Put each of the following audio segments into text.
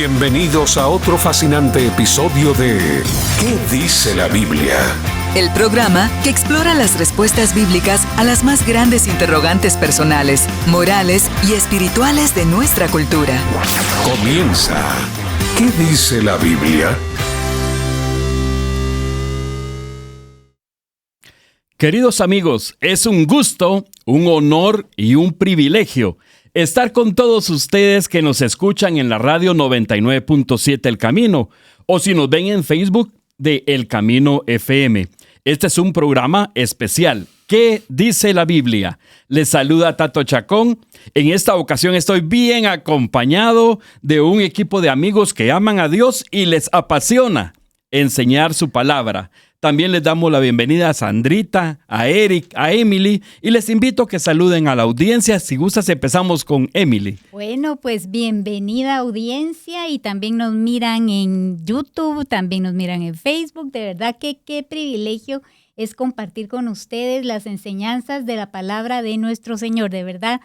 Bienvenidos a otro fascinante episodio de ¿Qué dice la Biblia? El programa que explora las respuestas bíblicas a las más grandes interrogantes personales, morales y espirituales de nuestra cultura. Comienza ¿Qué dice la Biblia? Queridos amigos, es un gusto, un honor y un privilegio estar con todos ustedes que nos escuchan en la radio 99.7 El Camino, o si nos ven en Facebook de El Camino FM. Este es un programa especial. ¿Qué dice la Biblia? Les saluda Tato Chacón. En esta ocasión estoy bien acompañado de un equipo de amigos que aman a Dios y les apasiona enseñar su palabra. También les damos la bienvenida a Sandrita, a Eric, a Emily, y les invito a que saluden a la audiencia. Si gustas, empezamos con Emily. Bueno, pues bienvenida audiencia, y también nos miran en YouTube, también nos miran en Facebook. De verdad que qué privilegio es compartir con ustedes las enseñanzas de la palabra de nuestro Señor. De verdad,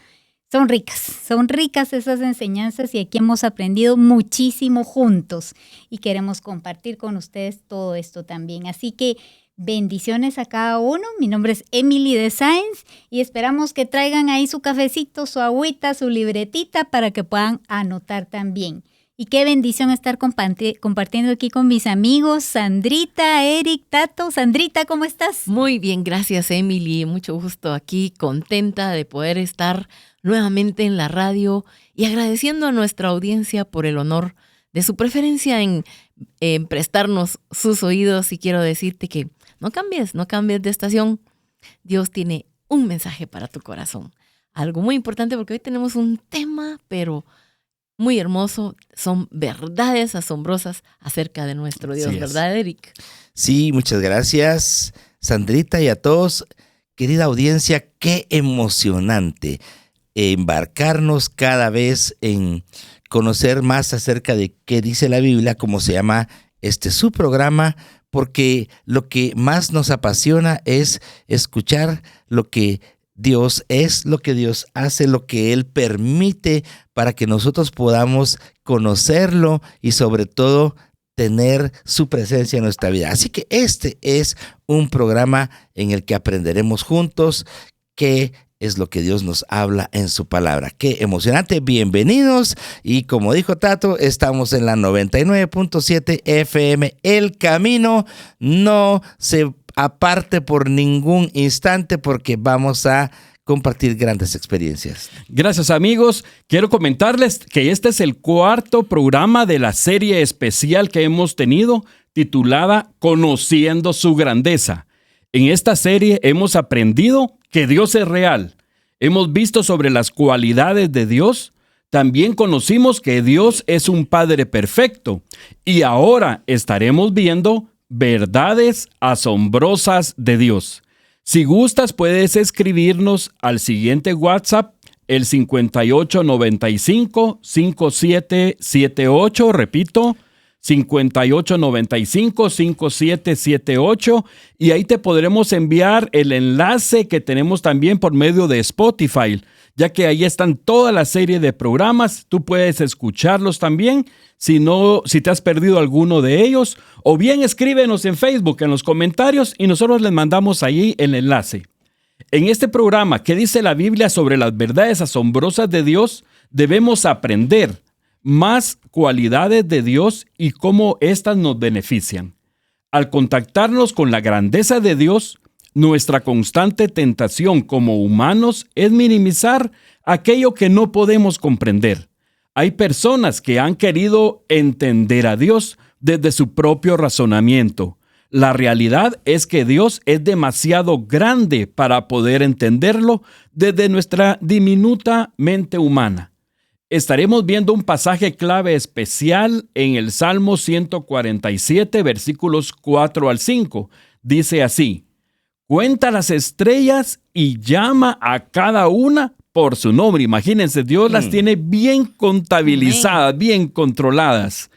son ricas esas enseñanzas, y aquí hemos aprendido muchísimo juntos y queremos compartir con ustedes todo esto también. Así que bendiciones a cada uno. Mi nombre es Emily de Sáenz y esperamos que traigan ahí su cafecito, su agüita, su libretita para que puedan anotar también. Y qué bendición estar compartiendo aquí con mis amigos, Sandrita, Eric, Tato. Sandrita, ¿cómo estás? Muy bien, gracias Emily. Mucho gusto aquí, contenta de poder estar nuevamente en la radio y agradeciendo a nuestra audiencia por el honor de su preferencia en prestarnos sus oídos. Y quiero decirte que no cambies de estación. Dios tiene un mensaje para tu corazón. Algo muy importante, porque hoy tenemos un tema, pero muy hermoso. Son verdades asombrosas acerca de nuestro Dios, ¿verdad, Eric? Sí, muchas gracias, Sandrita, y a todos. Querida audiencia, qué emocionante embarcarnos cada vez en conocer más acerca de qué dice la Biblia, como se llama su programa, porque lo que más nos apasiona es escuchar lo que Dios es, lo que Dios hace, lo que Él permite para que nosotros podamos conocerlo y sobre todo tener su presencia en nuestra vida. Así que este es un programa en el que aprenderemos juntos qué es lo que Dios nos habla en su palabra. Qué emocionante, bienvenidos. Y como dijo Tato, estamos en la 99.7 FM El Camino. No se aparte por ningún instante, porque vamos a compartir grandes experiencias. Gracias, amigos. Quiero comentarles que este es el cuarto programa de la serie especial que hemos tenido, titulada Conociendo su Grandeza. En esta serie hemos aprendido que Dios es real. Hemos visto sobre las cualidades de Dios. También conocimos que Dios es un Padre perfecto. Y ahora estaremos viendo verdades asombrosas de Dios. Si gustas, puedes escribirnos al siguiente WhatsApp, el 5895-5778. Repito, 5895-5778, y ahí te podremos enviar el enlace que tenemos también por medio de Spotify, ya que ahí están toda la serie de programas. Tú puedes escucharlos también si te has perdido alguno de ellos, o bien escríbenos en Facebook en los comentarios y nosotros les mandamos ahí el enlace. En este programa, ¿qué dice la Biblia sobre las verdades asombrosas de Dios? Debemos aprender más cualidades de Dios y cómo éstas nos benefician. Al contactarnos con la grandeza de Dios, nuestra constante tentación como humanos es minimizar aquello que no podemos comprender. Hay personas que han querido entender a Dios desde su propio razonamiento. La realidad es que Dios es demasiado grande para poder entenderlo desde nuestra diminuta mente humana. Estaremos viendo un pasaje clave especial en el Salmo 147, versículos 4 al 5. Dice así: cuenta las estrellas y llama a cada una por su nombre. Imagínense, Dios las tiene bien contabilizadas, bien controladas.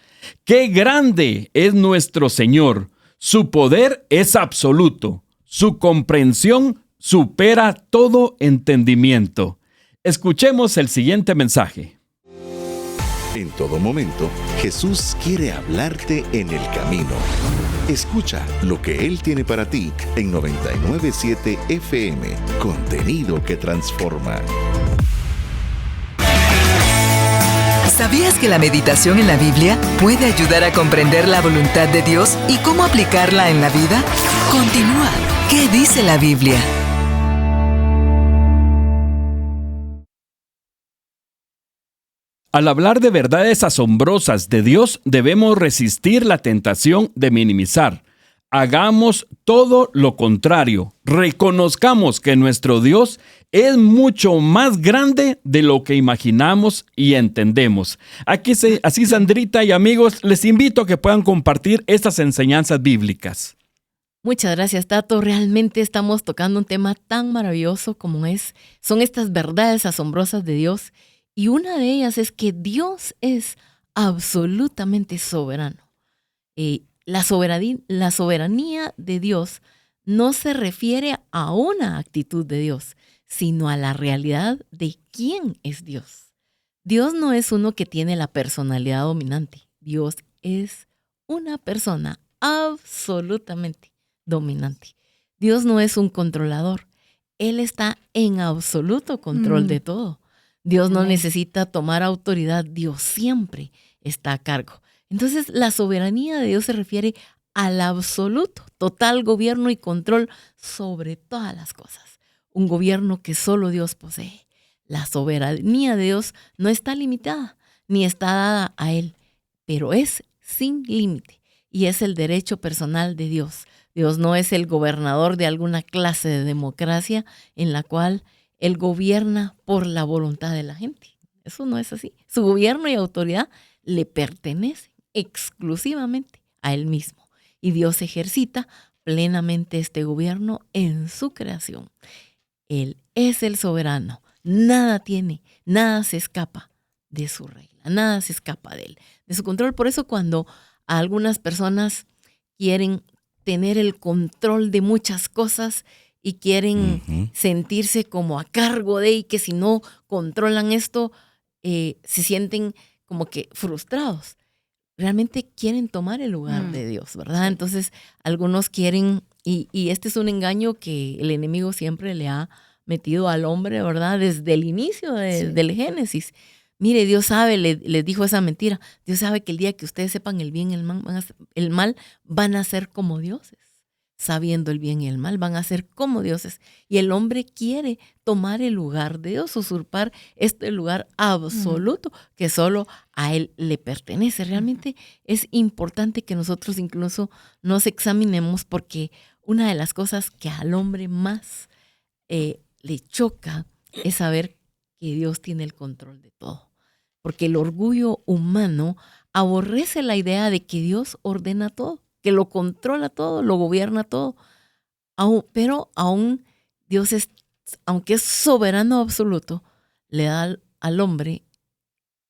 ¡Qué grande es nuestro Señor! Su poder es absoluto. Su comprensión supera todo entendimiento. Escuchemos el siguiente mensaje. En todo momento, Jesús quiere hablarte en el camino. Escucha lo que Él tiene para ti en 99.7 FM, contenido que transforma. ¿Sabías que la meditación en la Biblia puede ayudar a comprender la voluntad de Dios y cómo aplicarla en la vida? Continúa. ¿Qué dice la Biblia? Al hablar de verdades asombrosas de Dios, debemos resistir la tentación de minimizar. Hagamos todo lo contrario. Reconozcamos que nuestro Dios es mucho más grande de lo que imaginamos y entendemos. Así, Sandrita y amigos, les invito a que puedan compartir estas enseñanzas bíblicas. Muchas gracias, Tato. Realmente estamos tocando un tema tan maravilloso como son estas verdades asombrosas de Dios. Y una de ellas es que Dios es absolutamente soberano. La soberanía de Dios no se refiere a una actitud de Dios, sino a la realidad de quién es Dios. Dios no es uno que tiene la personalidad dominante. Dios es una persona absolutamente dominante. Dios no es un controlador. Él está en absoluto control de todo. Dios no necesita tomar autoridad. Dios siempre está a cargo. Entonces, la soberanía de Dios se refiere al absoluto, total gobierno y control sobre todas las cosas. Un gobierno que solo Dios posee. La soberanía de Dios no está limitada, ni está dada a Él, pero es sin límite y es el derecho personal de Dios. Dios no es el gobernador de alguna clase de democracia en la cual Él gobierna por la voluntad de la gente. Eso no es así. Su gobierno y autoridad le pertenecen exclusivamente a Él mismo. Y Dios ejercita plenamente este gobierno en su creación. Él es el soberano. Nada se escapa de su regla. Nada se escapa de Él, de su control. Por eso cuando algunas personas quieren tener el control de muchas cosas y quieren sentirse como a cargo de, y que si no controlan esto, se sienten como que frustrados. Realmente quieren tomar el lugar de Dios, ¿verdad? Sí. Entonces, algunos quieren, y este es un engaño que el enemigo siempre le ha metido al hombre, ¿verdad? Desde el inicio del Génesis. Mire, Dios sabe, les dijo esa mentira. Dios sabe que el día que ustedes sepan el bien y el mal, van a ser como dioses. Sabiendo el bien y el mal, van a ser como dioses. Y el hombre quiere tomar el lugar de Dios, usurpar este lugar absoluto que solo a Él le pertenece. Realmente es importante que nosotros incluso nos examinemos, porque una de las cosas que al hombre más le choca es saber que Dios tiene el control de todo. Porque el orgullo humano aborrece la idea de que Dios ordena todo, que lo controla todo, lo gobierna todo. Pero aún Dios, aunque es soberano absoluto, le da al hombre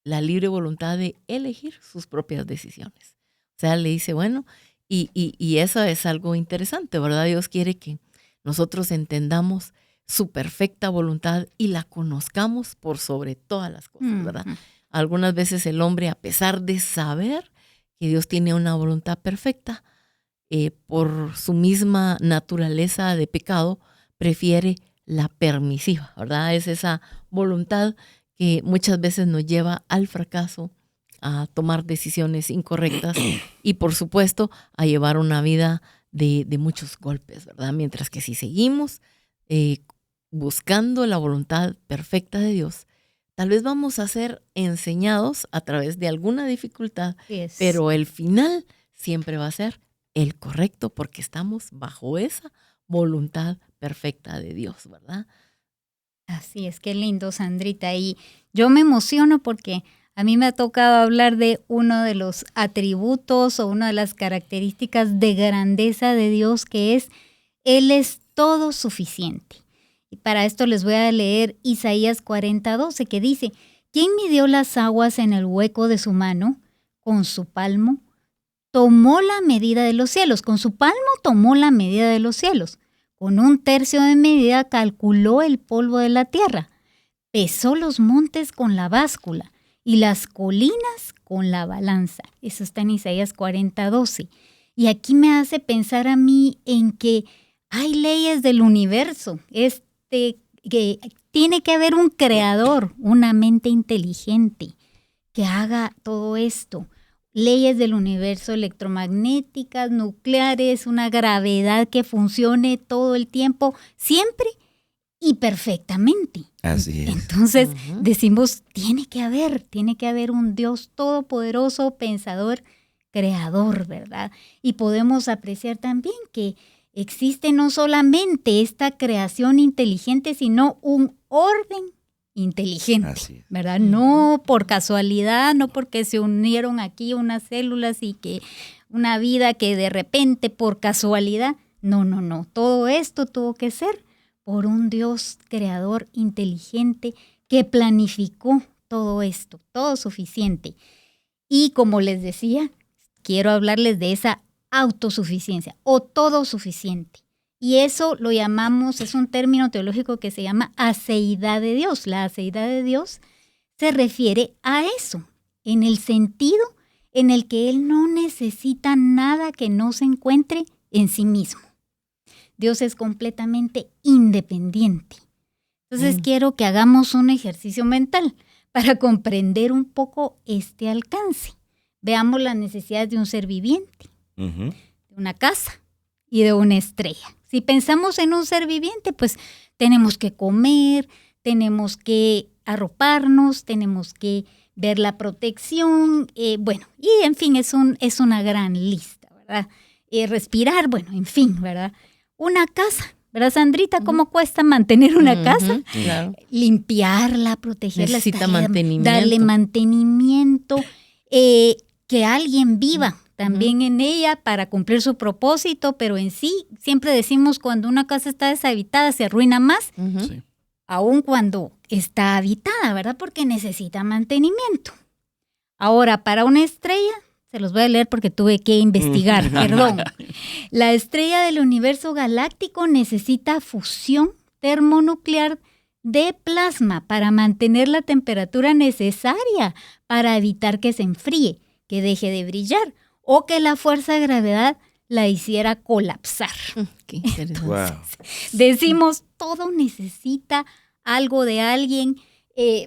la libre voluntad de elegir sus propias decisiones. O sea, le dice, bueno, y eso es algo interesante, ¿verdad? Dios quiere que nosotros entendamos su perfecta voluntad y la conozcamos por sobre todas las cosas, ¿verdad? Algunas veces el hombre, a pesar de saber que Dios tiene una voluntad perfecta, por su misma naturaleza de pecado, prefiere la permisiva, ¿verdad? Es esa voluntad que muchas veces nos lleva al fracaso, a tomar decisiones incorrectas y, por supuesto, a llevar una vida de muchos golpes, ¿verdad? Mientras que si seguimos buscando la voluntad perfecta de Dios, tal vez vamos a ser enseñados a través de alguna dificultad, pero el final siempre va a ser el correcto, porque estamos bajo esa voluntad perfecta de Dios, ¿verdad? Así es, qué lindo, Sandrita. Y yo me emociono porque a mí me ha tocado hablar de uno de los atributos o una de las características de grandeza de Dios, que es Él es todo suficiente. Y para esto les voy a leer Isaías 40:12, que dice: ¿Quién midió las aguas en el hueco de su mano? Con su palmo tomó la medida de los cielos. Con su palmo tomó la medida de los cielos. Con 1/3 de medida calculó el polvo de la tierra. Pesó los montes con la báscula y las colinas con la balanza. Eso está en Isaías 40:12. Y aquí me hace pensar a mí en que hay leyes del universo, que tiene que haber un creador, una mente inteligente que haga todo esto. Leyes del universo electromagnéticas, nucleares, una gravedad que funcione todo el tiempo, siempre y perfectamente. Así es. Entonces decimos, tiene que haber un Dios todopoderoso, pensador, creador, ¿verdad? Y podemos apreciar también que existe no solamente esta creación inteligente, sino un orden inteligente, ¿verdad? No por casualidad, no porque se unieron aquí unas células y que una vida que de repente por casualidad, no. Todo esto tuvo que ser por un Dios creador inteligente que planificó todo esto, todo suficiente. Y como les decía, quiero hablarles de esa autosuficiencia o todo suficiente. Y eso lo llamamos, es un término teológico que se llama aceidad de Dios. La aceidad de Dios se refiere a eso, en el sentido en el que Él no necesita nada que no se encuentre en sí mismo. Dios es completamente independiente. Entonces quiero que hagamos un ejercicio mental para comprender un poco este alcance. Veamos las necesidades de un ser viviente, de una casa y de una estrella. Si pensamos en un ser viviente, pues tenemos que comer, tenemos que arroparnos, tenemos que ver la protección, y en fin, es una gran lista, ¿verdad? Respirar, en fin, ¿verdad? Una casa, ¿verdad, Sandrita? ¿Cómo cuesta mantener una casa? Claro. Limpiarla, protegerla. Necesita mantenimiento. Darle mantenimiento, que alguien viva también en ella para cumplir su propósito, pero en sí, siempre decimos cuando una casa está deshabitada se arruina más, Sí. aun cuando está habitada, ¿verdad? Porque necesita mantenimiento. Ahora, para una estrella, se los voy a leer porque tuve que investigar, perdón. La estrella del universo galáctico necesita fusión termonuclear de plasma para mantener la temperatura necesaria para evitar que se enfríe, que deje de brillar o que la fuerza de gravedad la hiciera colapsar. Qué interesante. Wow. Decimos, todo necesita algo de alguien,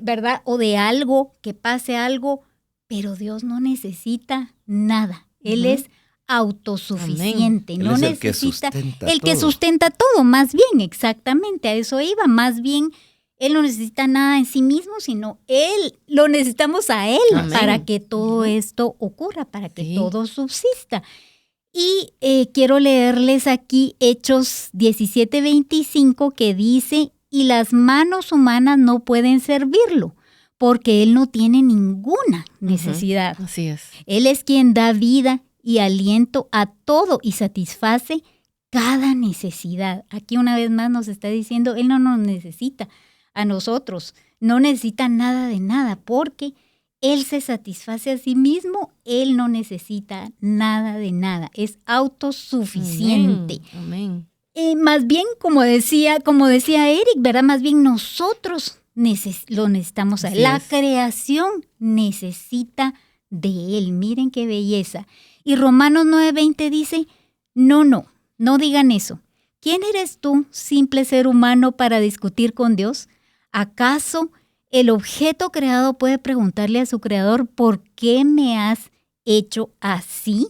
¿verdad? O de algo, que pase algo, pero Dios no necesita nada. Él es autosuficiente. Él No es necesita el que sustenta todo, más bien, exactamente, a eso iba, más bien. Él no necesita nada en sí mismo, sino lo necesitamos a Él. Amén. Para que todo esto ocurra, para que todo subsista. Y quiero leerles aquí Hechos 17:25 que dice, y las manos humanas no pueden servirlo, porque Él no tiene ninguna necesidad. Así es. Él es quien da vida y aliento a todo y satisface cada necesidad. Aquí una vez más nos está diciendo, Él no nos necesita a nosotros, no necesita nada de nada, porque Él se satisface a sí mismo, Él no necesita nada de nada, es autosuficiente. Amén. Más bien, como decía Eric, ¿verdad? Más bien nosotros lo necesitamos a Él. La creación necesita de Él. Miren qué belleza. Y Romanos 9:20 dice, no digan eso. ¿Quién eres tú, simple ser humano, para discutir con Dios? ¿Acaso el objeto creado puede preguntarle a su creador, ¿por qué me has hecho así?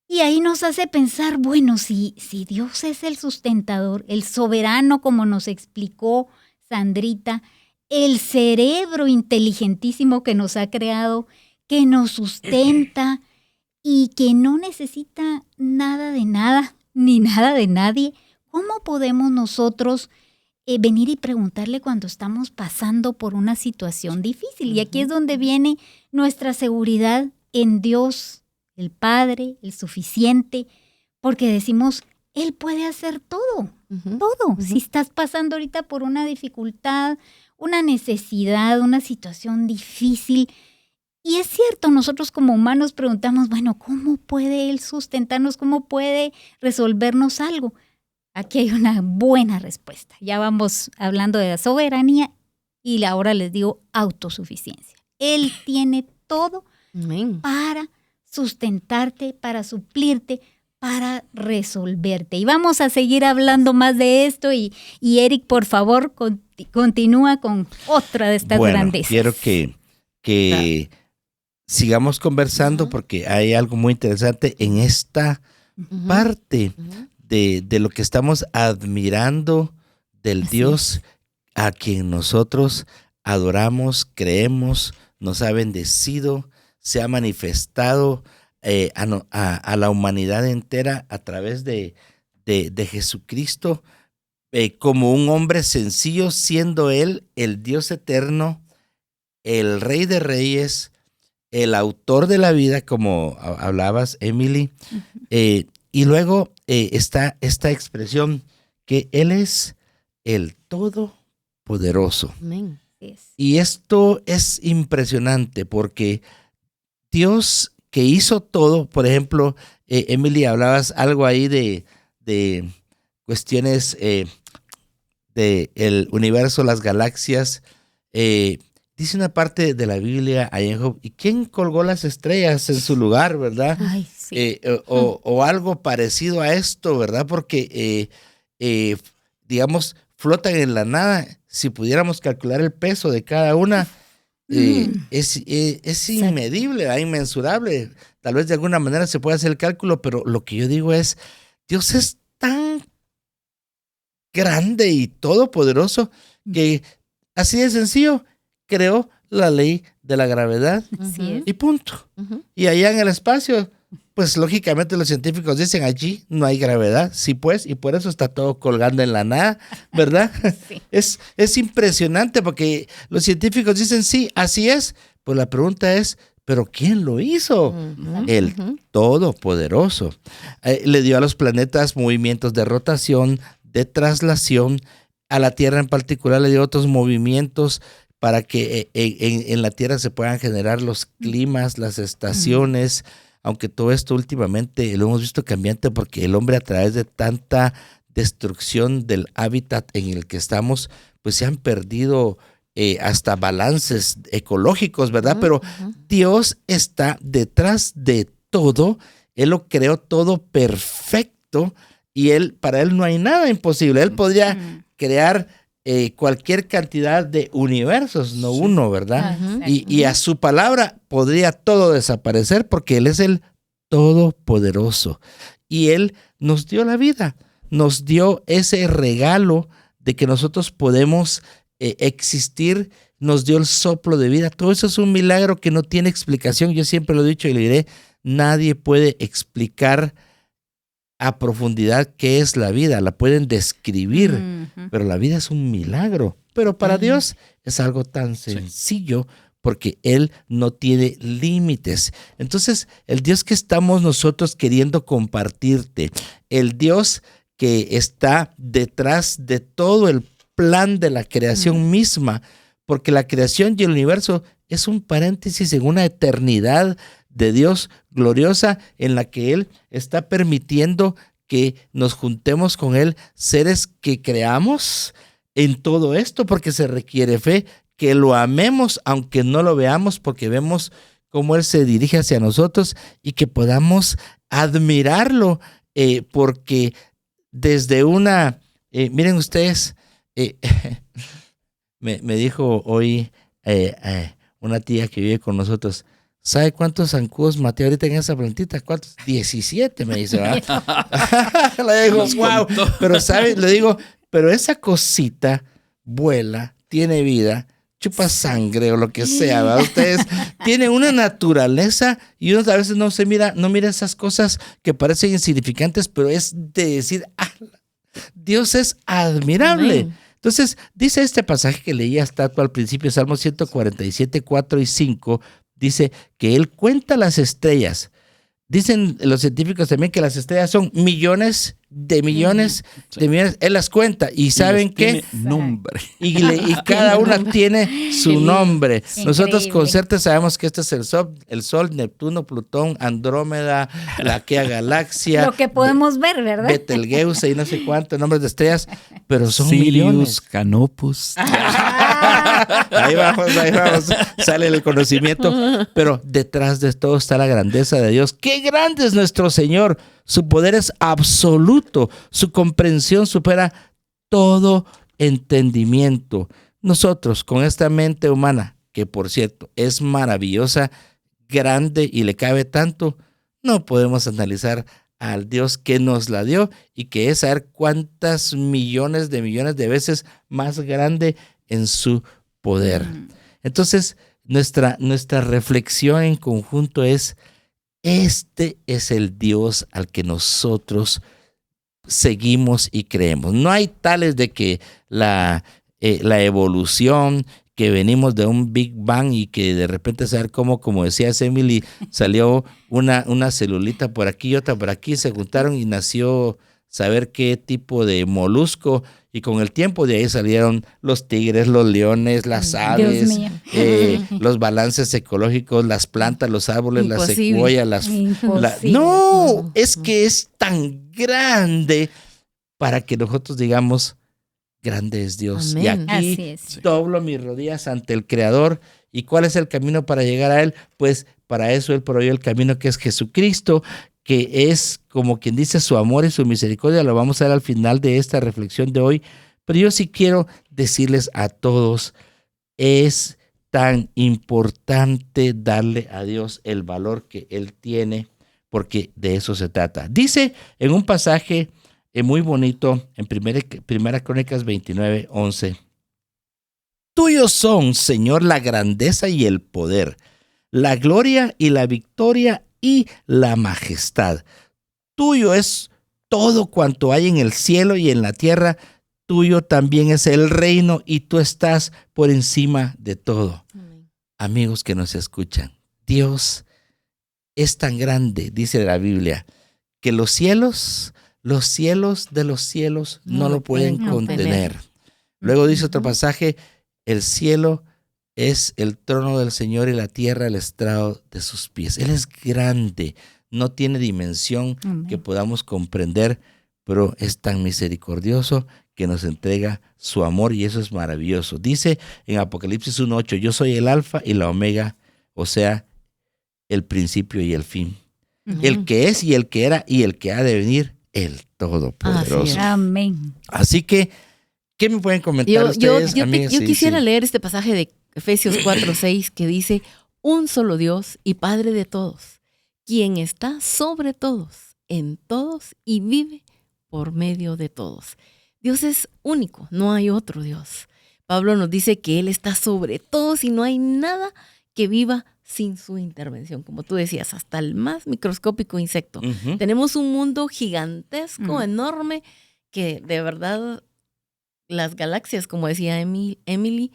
Y ahí nos hace pensar, si Dios es el sustentador, el soberano, como nos explicó Sandrita, el cerebro inteligentísimo que nos ha creado, que nos sustenta y que no necesita nada de nada, ni nada de nadie, ¿cómo podemos nosotros venir y preguntarle cuando estamos pasando por una situación difícil? Y aquí es donde viene nuestra seguridad en Dios, el Padre, el suficiente, porque decimos, Él puede hacer todo, todo. Si estás pasando ahorita por una dificultad, una necesidad, una situación difícil, y es cierto, nosotros como humanos preguntamos, ¿cómo puede Él sustentarnos? ¿Cómo puede resolvernos algo? Aquí hay una buena respuesta. Ya vamos hablando de la soberanía y ahora les digo autosuficiencia. Él tiene todo Amén. para sustentarte, para suplirte, para resolverte. Y vamos a seguir hablando más de esto y Eric, por favor, continúa con otra de estas grandezas. Quiero que sigamos conversando porque hay algo muy interesante en esta parte de lo que estamos admirando del Dios a quien nosotros adoramos, creemos, nos ha bendecido, se ha manifestado a la humanidad entera a través de Jesucristo, como un hombre sencillo, siendo Él el Dios eterno, el Rey de Reyes, el autor de la vida, como hablabas, Emily. Y luego está esta expresión que Él es el Todopoderoso. Amén. Y esto es impresionante porque Dios que hizo todo, por ejemplo, Emily, hablabas algo ahí de cuestiones del universo, las galaxias. Dice una parte de la Biblia ahí en Job, ¿y quién colgó las estrellas en su lugar, verdad? Ay, sí. O algo parecido a esto, ¿verdad? Porque, digamos, flotan en la nada. Si pudiéramos calcular el peso de cada una, es inmedible, inmensurable. Tal vez de alguna manera se puede hacer el cálculo, pero lo que yo digo es, Dios es tan grande y todopoderoso que así de sencillo creó la ley de la gravedad y punto. Y allá en el espacio, pues lógicamente los científicos dicen allí no hay gravedad, sí pues, y por eso está todo colgando en la nada, ¿verdad? Sí. Es impresionante porque los científicos dicen sí, así es, pues la pregunta es, ¿pero quién lo hizo? El Todopoderoso. Le dio a los planetas movimientos de rotación, de traslación, a la Tierra en particular le dio otros movimientos para que en la Tierra se puedan generar los climas, las estaciones, aunque todo esto últimamente lo hemos visto cambiante porque el hombre a través de tanta destrucción del hábitat en el que estamos, pues se han perdido hasta balances ecológicos, ¿verdad? Pero Dios está detrás de todo, Él lo creó todo perfecto y para Él no hay nada imposible. Él podría crear cualquier cantidad de universos, no uno, ¿verdad? Y a su palabra podría todo desaparecer porque Él es el Todopoderoso. Y Él nos dio la vida, nos dio ese regalo de que nosotros podemos existir, nos dio el soplo de vida. Todo eso es un milagro que no tiene explicación. Yo siempre lo he dicho y le diré, nadie puede explicar a profundidad qué es la vida, la pueden describir, pero la vida es un milagro. Pero para Dios es algo tan sencillo porque Él no tiene límites. Entonces, el Dios que estamos nosotros queriendo compartirte, el Dios que está detrás de todo el plan de la creación misma, porque la creación y el universo es un paréntesis en una eternidad de Dios gloriosa en la que Él está permitiendo que nos juntemos con Él, seres que creamos en todo esto, porque se requiere fe, que lo amemos aunque no lo veamos, porque vemos cómo Él se dirige hacia nosotros y que podamos admirarlo, porque desde miren ustedes, me dijo hoy una tía que vive con nosotros, ¿sabe cuántos zancudos maté ahorita en esa plantita? ¿Cuántos? 17, me dice, ¿verdad? Le digo, wow. Pero, ¿sabe? Le digo, pero esa cosita vuela, tiene vida, chupa sangre o lo que sea, ¿verdad? Ustedes tienen una naturaleza y uno a veces no mira esas cosas que parecen insignificantes, pero es de decir, Dios es admirable. Amén. Entonces, dice este pasaje que leía hasta al principio, Salmo 147, 4 y 5, dice que Él cuenta las estrellas. Dicen los científicos también que las estrellas son millones de millones de millones. Él las cuenta y ¿saben qué? Nombre. Y cada una tiene su nombre. Nosotros con certeza sabemos que este es el Sol, Neptuno, Plutón, Andrómeda, la Aquea Galaxia. Lo que podemos ver, ¿verdad? Betelgeuse y no sé cuántos nombres de estrellas, pero son Sirius, millones. Canopus. Ahí vamos, sale el conocimiento. Pero detrás de todo está la grandeza de Dios. ¡Qué grande es nuestro Señor! Su poder es absoluto. Su comprensión supera todo entendimiento. Nosotros, con esta mente humana, que por cierto es maravillosa, grande y le cabe tanto, no podemos analizar al Dios que nos la dio y que es saber cuántas millones de veces más grande en su poder. Entonces, nuestra reflexión en conjunto es: este es el Dios al que nosotros seguimos y creemos. No hay tales de que la evolución, que venimos de un Big Bang y que de repente saber cómo, como decía Emily, salió una celulita por aquí y otra por aquí, se juntaron y nació saber qué tipo de molusco, y con el tiempo de ahí salieron los tigres, los leones, las aves, los balances ecológicos, las plantas, los árboles, las secuoyas, no, es que es tan grande para que nosotros digamos: grande es Dios. Amén. Y aquí doblo mis rodillas ante el Creador. ¿Y cuál es el camino para llegar a Él? Pues para eso Él proveyó el camino, que es Jesucristo, que es, como quien dice, su amor y su misericordia. Lo vamos a ver al final de esta reflexión de hoy. Pero yo sí quiero decirles a todos, es tan importante darle a Dios el valor que Él tiene, porque de eso se trata. Dice en un pasaje muy bonito, en Primera Crónicas 29:11. Tuyos son, Señor, la grandeza y el poder, la gloria y la victoria y la majestad. Tuyo es todo cuanto hay en el cielo y en la tierra. Tuyo también es el reino y tú estás por encima de todo. Amén. Amigos que nos escuchan, Dios es tan grande, dice la Biblia, que los cielos de los cielos no lo pueden contener. Luego dice otro pasaje: el cielo es el trono del Señor y la tierra el estrado de sus pies. Él es grande, no tiene dimensión que podamos comprender, pero es tan misericordioso que nos entrega su amor, y eso es maravilloso. Dice en Apocalipsis 1:8: yo soy el alfa y la omega, o sea, el principio y el fin. El que es y el que era y el que ha de venir, el Todopoderoso. Amén. Así que, ¿qué me pueden comentar ustedes, amigas? Yo quisiera leer este pasaje de Efesios 4:6 que dice: un solo Dios y Padre de todos, quien está sobre todos, en todos y vive por medio de todos. Dios es único, no hay otro Dios. Pablo nos dice que Él está sobre todos y no hay nada que viva sin su intervención. Como tú decías, hasta el más microscópico insecto. Tenemos un mundo gigantesco, enorme, que de verdad las galaxias, como decía Emily,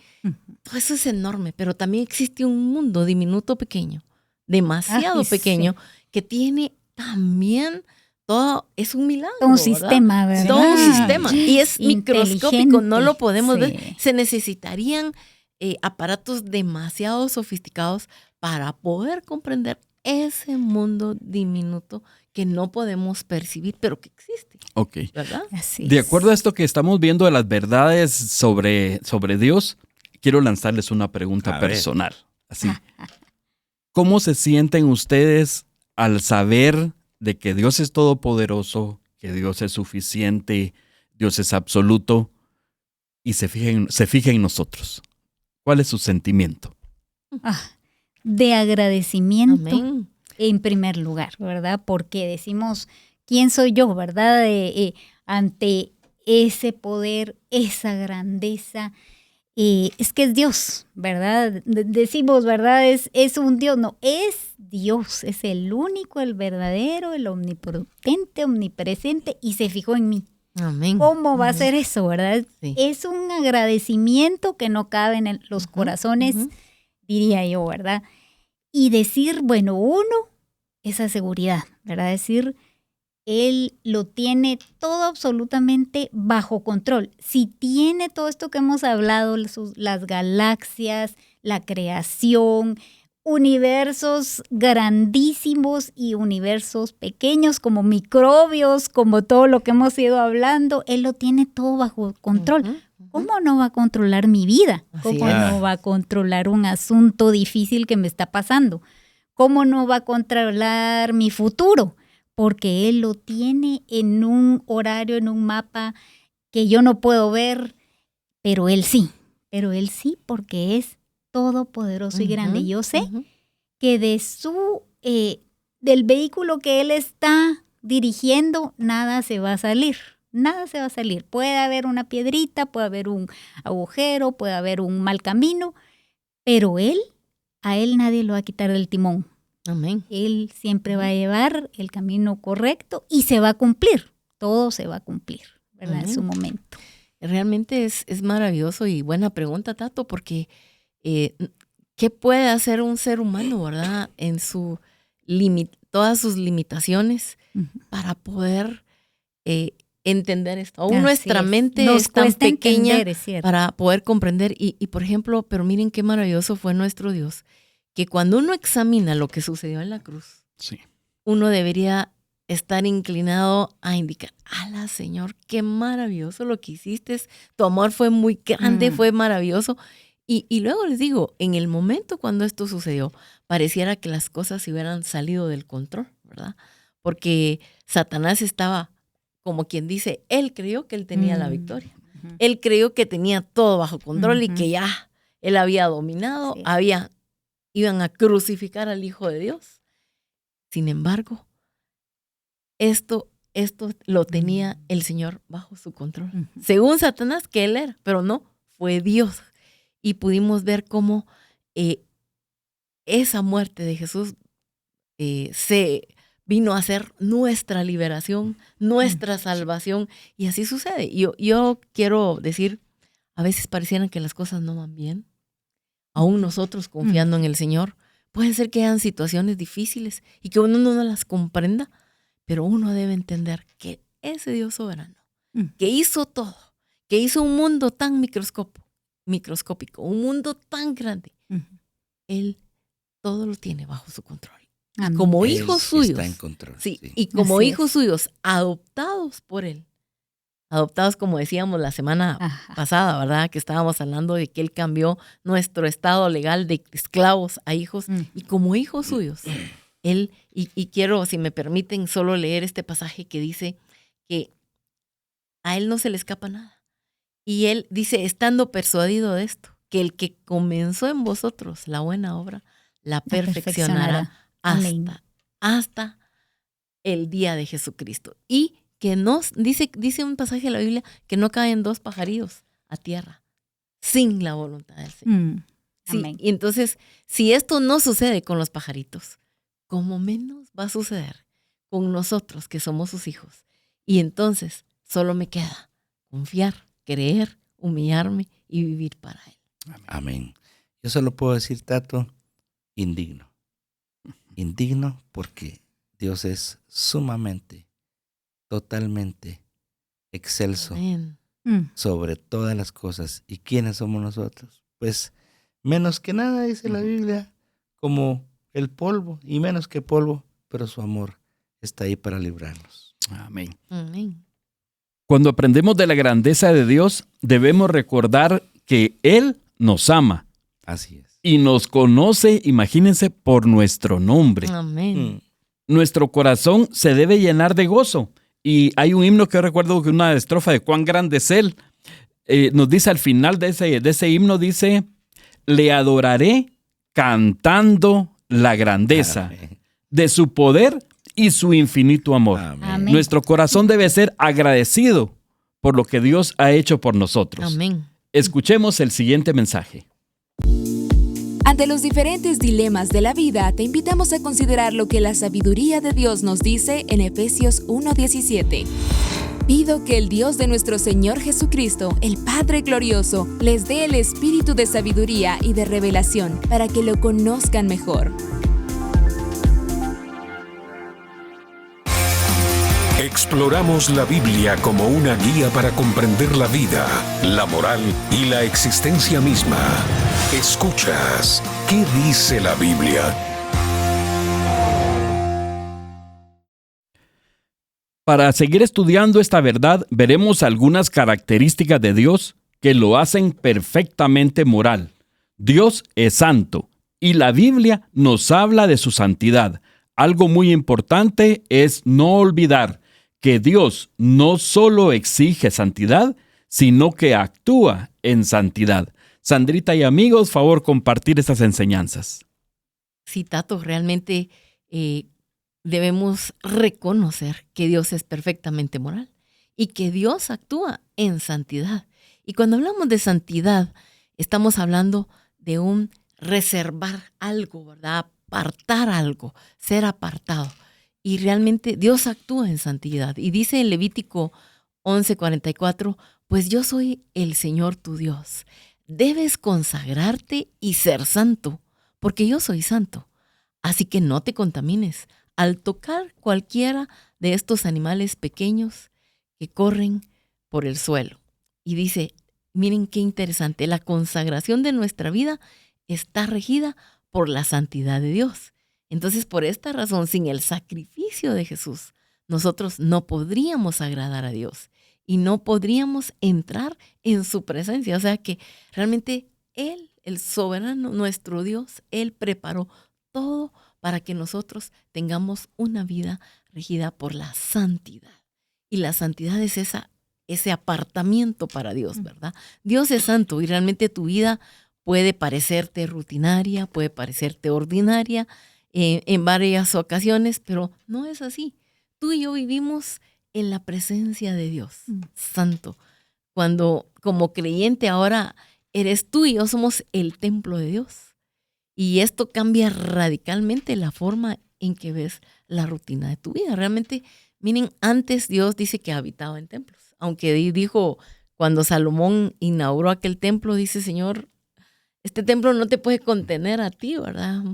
todo eso es enorme, pero también existe un mundo diminuto pequeño, demasiado pequeño, que tiene también todo, es un milagro. Todo un sistema, ¿verdad? Todo un sistema. Y es microscópico, no lo podemos ver. Se necesitarían aparatos demasiado sofisticados para poder comprender ese mundo diminuto que no podemos percibir, pero que existe. Ok. ¿Verdad? Así de acuerdo a esto que estamos viendo de las verdades sobre Dios, quiero lanzarles una pregunta personal. Así. ¿Cómo se sienten ustedes al saber de que Dios es todopoderoso, que Dios es suficiente, Dios es absoluto, y se fija en nosotros? ¿Cuál es su sentimiento? De agradecimiento. Amén. En primer lugar, ¿verdad? Porque decimos, ¿quién soy yo, verdad? Ante ese poder, esa grandeza. Es que es Dios, ¿verdad? Decimos, ¿verdad? Es un Dios. No, es Dios. Es el único, el verdadero, el omnipotente, omnipresente, y se fijó en mí. Amén. ¿Cómo va a ser eso, verdad? Sí. Es un agradecimiento que no cabe en los corazones, diría yo, ¿verdad? Y decir, bueno, uno, esa seguridad, ¿verdad? Decir, Él lo tiene todo absolutamente bajo control. Si tiene todo esto que hemos hablado, las galaxias, la creación, universos grandísimos y universos pequeños como microbios, como todo lo que hemos ido hablando, Él lo tiene todo bajo control. ¿cómo no va a controlar mi vida? Así ¿Cómo es. no va a controlar un asunto difícil que me está pasando? ¿Cómo no va a controlar mi futuro? Porque Él lo tiene en un horario, en un mapa que yo no puedo ver, pero Él sí. Pero Él sí, porque es todopoderoso y grande. Yo sé que del vehículo que Él está dirigiendo, nada se va a salir. Nada se va a salir. Puede haber una piedrita, puede haber un agujero, puede haber un mal camino, pero a Él nadie lo va a quitar del timón. Amén. Él siempre va a llevar el camino correcto y se va a cumplir. Todo se va a cumplir, ¿verdad? En su momento. Realmente es maravilloso y buena pregunta, Tato, porque ¿qué puede hacer un ser humano, verdad? En todas sus limitaciones para poder entender esto. Aún nuestra mente es tan pequeña para poder comprender. Y por ejemplo, pero miren qué maravilloso fue nuestro Dios, que cuando uno examina lo que sucedió en la cruz, Sí. uno debería estar inclinado a indicar, ala, Señor, qué maravilloso lo que hiciste, tu amor fue muy grande, fue maravilloso. Y luego les digo, en el momento cuando esto sucedió, pareciera que las cosas se hubieran salido del control, ¿verdad? Porque Satanás estaba, como quien dice, él creyó que él tenía la victoria. Él creyó que tenía todo bajo control y que ya él había dominado, iban a crucificar al Hijo de Dios. Sin embargo, esto lo tenía el Señor bajo su control. Según Satanás, que él era, pero no, fue Dios. Y pudimos ver cómo esa muerte de Jesús se vino a ser nuestra liberación, nuestra salvación, y así sucede. Yo quiero decir, a veces parecieran que las cosas no van bien, aún nosotros confiando en el Señor, puede ser que hayan situaciones difíciles y que uno no las comprenda, pero uno debe entender que ese Dios soberano, que hizo todo, que hizo un mundo tan microscópico, un mundo tan grande, Él todo lo tiene bajo su control. Y como hijos suyos, está en control, sí, y como Así hijos suyos, adoptados por Él, adoptados como decíamos la semana pasada, ¿verdad? Que estábamos hablando de que Él cambió nuestro estado legal de esclavos a hijos, y como hijos suyos, Él, y quiero, si me permiten, solo leer este pasaje que dice que a Él no se le escapa nada. Y Él dice, estando persuadido de esto, que el que comenzó en vosotros la buena obra, la perfeccionará hasta el día de Jesucristo. Y que dice un pasaje de la Biblia, que no caen 2 pajarillos a tierra sin la voluntad del Señor. Sí, y entonces, si esto no sucede con los pajaritos, como menos va a suceder con nosotros que somos sus hijos. Y entonces solo me queda confiar, creer, humillarme y vivir para Él. Amén. Yo solo puedo decir, Tato, indigno. Indigno porque Dios es sumamente, totalmente excelso sobre todas las cosas. ¿Y quiénes somos nosotros? Pues menos que nada, dice la Biblia, como el polvo, y menos que polvo, pero su amor está ahí para librarnos. Amén. Amén. Cuando aprendemos de la grandeza de Dios, debemos recordar que Él nos ama. Así es. Y nos conoce, imagínense, por nuestro nombre. Amén. Nuestro corazón se debe llenar de gozo. Y hay un himno que yo recuerdo que una estrofa de cuán grande es Él. Nos dice al final de ese himno, dice, le adoraré cantando la grandeza de su poder y su infinito amor. Amén. Nuestro corazón debe ser agradecido por lo que Dios ha hecho por nosotros. Amén. Escuchemos el siguiente mensaje. Ante los diferentes dilemas de la vida, te invitamos a considerar lo que la sabiduría de Dios nos dice en Efesios 1:17. Pido que el Dios de nuestro Señor Jesucristo, el Padre glorioso, les dé el espíritu de sabiduría y de revelación para que lo conozcan mejor. Exploramos la Biblia como una guía para comprender la vida, la moral y la existencia misma. Escuchas, ¿qué dice la Biblia? Para seguir estudiando esta verdad, veremos algunas características de Dios que lo hacen perfectamente moral. Dios es santo y la Biblia nos habla de su santidad. Algo muy importante es no olvidar que Dios no solo exige santidad, sino que actúa en santidad. Sandrita y amigos, favor compartir estas enseñanzas. Sí, Tato, realmente debemos reconocer que Dios es perfectamente moral y que Dios actúa en santidad. Y cuando hablamos de santidad, estamos hablando de un reservar algo, ¿verdad? Apartar algo, ser apartado. Y realmente Dios actúa en santidad. Y dice en Levítico 11:44, pues yo soy el Señor tu Dios. Debes consagrarte y ser santo, porque yo soy santo. Así que no te contamines al tocar cualquiera de estos animales pequeños que corren por el suelo. Y dice, miren qué interesante, la consagración de nuestra vida está regida por la santidad de Dios. Entonces, por esta razón, sin el sacrificio de Jesús, nosotros no podríamos agradar a Dios y no podríamos entrar en su presencia. O sea que realmente Él, el soberano, nuestro Dios, Él preparó todo para que nosotros tengamos una vida regida por la santidad. Y la santidad es ese apartamiento para Dios, ¿verdad? Dios es santo y realmente tu vida puede parecerte rutinaria, puede parecerte ordinaria en varias ocasiones, pero no es así. Tú y yo vivimos en la presencia de Dios, santo. Cuando como creyente ahora eres tú y yo somos el templo de Dios. Y esto cambia radicalmente la forma en que ves la rutina de tu vida. Realmente, miren, antes Dios dice que habitaba en templos. Aunque dijo, cuando Salomón inauguró aquel templo, dice, Señor, este templo no te puede contener a ti, ¿verdad?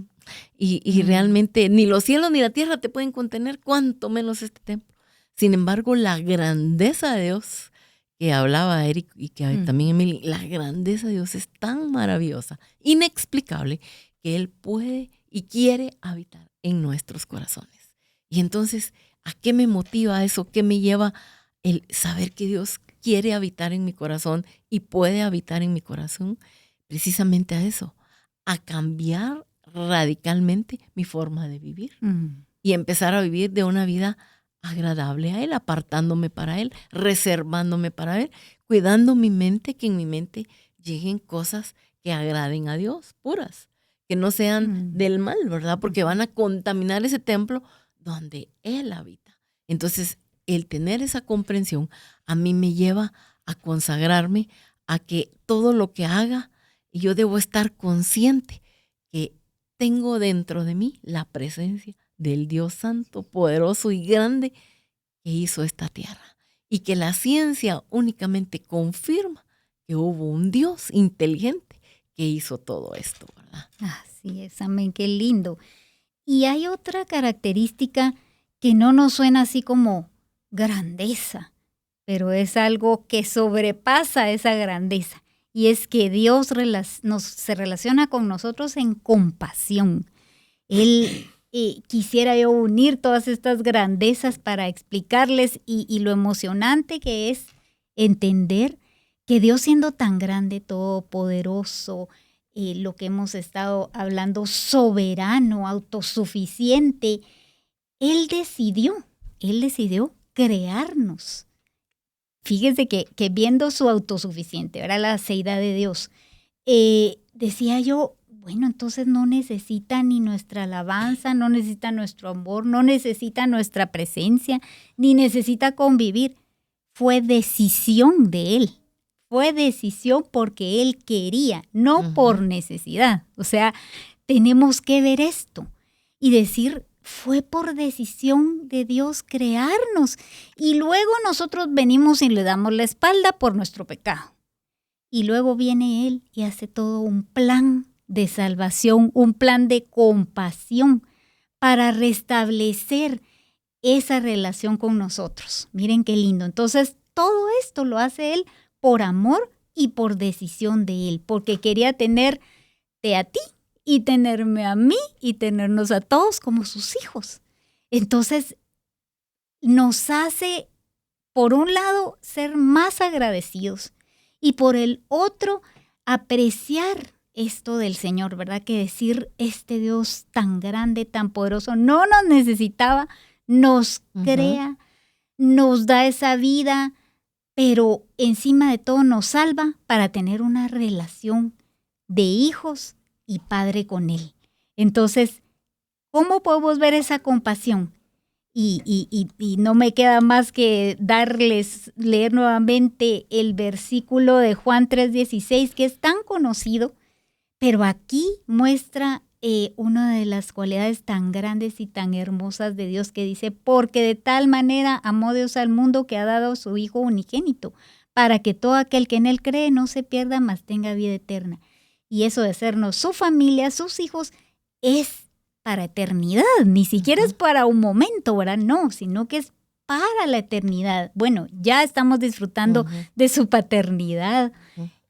Y realmente ni los cielos ni la tierra te pueden contener, cuanto menos este templo. Sin embargo, la grandeza de Dios, que hablaba Eric y que también Emily, la grandeza de Dios es tan maravillosa, inexplicable, que Él puede y quiere habitar en nuestros corazones. Y entonces, ¿a qué me motiva eso? ¿Qué me lleva el saber que Dios quiere habitar en mi corazón y puede habitar en mi corazón? Precisamente a eso, a cambiar radicalmente mi forma de vivir y empezar a vivir de una vida agradable a Él, apartándome para Él, reservándome para Él, cuidando mi mente, que en mi mente lleguen cosas que agraden a Dios, puras, que no sean del mal, ¿verdad? Porque van a contaminar ese templo donde Él habita. Entonces, el tener esa comprensión a mí me lleva a consagrarme, a que todo lo que haga, yo debo estar consciente que tengo dentro de mí la presencia del Dios Santo, poderoso y grande que hizo esta tierra. Y que la ciencia únicamente confirma que hubo un Dios inteligente que hizo todo esto, ¿verdad? Así es, amén, qué lindo. Y hay otra característica que no nos suena así como grandeza, pero es algo que sobrepasa esa grandeza. Y es que Dios se relaciona con nosotros en compasión. Él quisiera yo unir todas estas grandezas para explicarles y lo emocionante que es entender que Dios, siendo tan grande, todopoderoso, lo que hemos estado hablando, soberano, autosuficiente, Él decidió crearnos. Fíjese que viendo su autosuficiente, ¿verdad? La seidad de Dios, decía yo, bueno, entonces no necesita ni nuestra alabanza, no necesita nuestro amor, no necesita nuestra presencia, ni necesita convivir. Fue decisión de Él. Fue decisión porque Él quería, no por necesidad. O sea, tenemos que ver esto y decir, fue por decisión de Dios crearnos. Y luego nosotros venimos y le damos la espalda por nuestro pecado. Y luego viene Él y hace todo un plan de salvación, un plan de compasión para restablecer esa relación con nosotros. Miren qué lindo. Entonces, todo esto lo hace Él por amor y por decisión de Él, porque quería tenerte a ti y tenerme a mí y tenernos a todos como sus hijos. Entonces, nos hace, por un lado, ser más agradecidos y por el otro, apreciar esto del Señor, ¿verdad? Que decir, este Dios tan grande, tan poderoso, no nos necesitaba, nos crea, nos da esa vida, pero encima de todo nos salva para tener una relación de hijos y padre con Él. Entonces, ¿cómo podemos ver esa compasión? Y no me queda más que leer nuevamente el versículo de Juan 3:16, que es tan conocido, pero aquí muestra una de las cualidades tan grandes y tan hermosas de Dios, que dice, porque de tal manera amó Dios al mundo que ha dado a su Hijo unigénito, para que todo aquel que en Él cree no se pierda, mas tenga vida eterna. Y eso de sernos su familia, sus hijos, es para eternidad, ni siquiera es para un momento, ¿verdad? No, sino que es para la eternidad. Bueno, ya estamos disfrutando de su paternidad